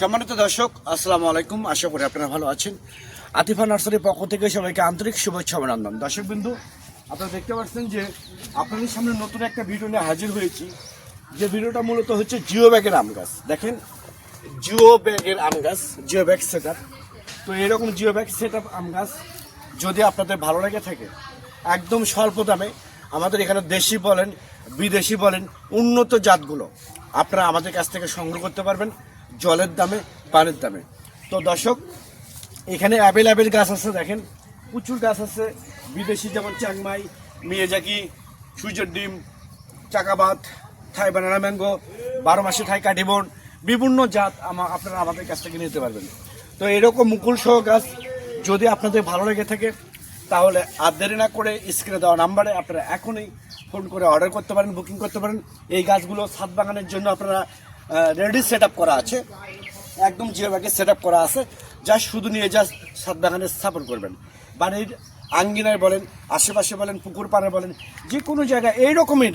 সম্মানিত দর্শক, আসসালামু আলাইকুম। আশা করি আপনারা ভালো আছেন। আতিফা নার্সারির পক্ষ থেকে সবাইকে আন্তরিক শুভেচ্ছা অভিনন্দন। দর্শকবিন্দু, আপনারা দেখতে পাচ্ছেন যে আপনাদের সামনে নতুন একটা ভিডিও নিয়ে হাজির হয়েছি। যে ভিডিওটা মূলত হচ্ছে জিও ব্যাগের আম গাছ। দেখেন, জিও ব্যাগের আম গাছ, জিও ব্যাগ সেট আপ। তো এরকম জিও ব্যাগ সেট আপ আম গাছ যদি আপনাদের ভালো লেগে থাকে, একদম স্বল্প দামে আমাদের এখানে দেশি বলেন বিদেশি বলেন উন্নত জাতগুলো আপনারা আমাদের কাছ থেকে সংগ্রহ করতে পারবেন জলের দামে, পানির দামে। তো দর্শক, এখানে অ্যাভেলেবেল গাছ আছে। দেখেন, প্রচুর গাছ আছে বিদেশি, যেমন চাংমাই, মিয়াজাকি, সূর্যের ডিম, চাকাবাত, থাই বানানা ম্যাঙ্গো, 12 মাসে থাই কাটিবন, বিভিন্ন জাত আপনারা আমাদের কাছ থেকে নিতে পারবেন। তো এরকম মুকুল সহ গাছ যদি আপনাদের ভালো লেগে থাকে, তাহলে আর দেরি না করে স্ক্রিনে দেওয়া নাম্বারে আপনারা এখনই ফোন করে অর্ডার করতে পারেন, বুকিং করতে পারেন। এই গাছগুলো ছাদ বাগানের জন্য আপনারা রেডি সেট আপ করা আছে, একদম জিও ব্যাগে সেট আপ করা আছে। যা শুধু নিয়ে জাস্ট ছাদ বাগানে স্থাপন করবেন। বাড়ির আঙ্গিনায় বলেন, আশেপাশে বলেন, পুকুর পাড়ে বলেন, যে কোনো জায়গায় এইরকমই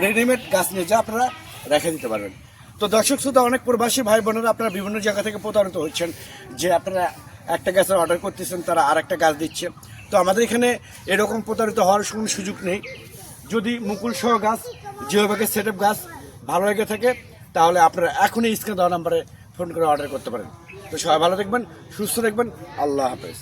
রেডিমেড গাছ নিয়ে যা আপনারা রেখে দিতে পারবেন। তো দর্শক শ্রোতা, অনেক প্রবাসী ভাই বোনেরা আপনারা বিভিন্ন জায়গা থেকে প্রতারিত হচ্ছেন যে আপনারা একটা গাছের অর্ডার করতেছেন, তারা আর একটা গাছ দিচ্ছে। তো আমাদের এখানে এরকম প্রতারিত হওয়ার কোনো সুযোগ নেই। যদি মুকুল সহ গাছ, জিও ব্যাগের সেট আপ গাছ ভালো লেগে থাকে, তাহলে আপনারা এখনই স্ক্রিনে দেওয়া নাম্বারে ফোন করে অর্ডার করতে পারেন। তো সবাই ভালো দেখবেন, সুস্থ দেখবেন। আল্লাহ হাফেজ।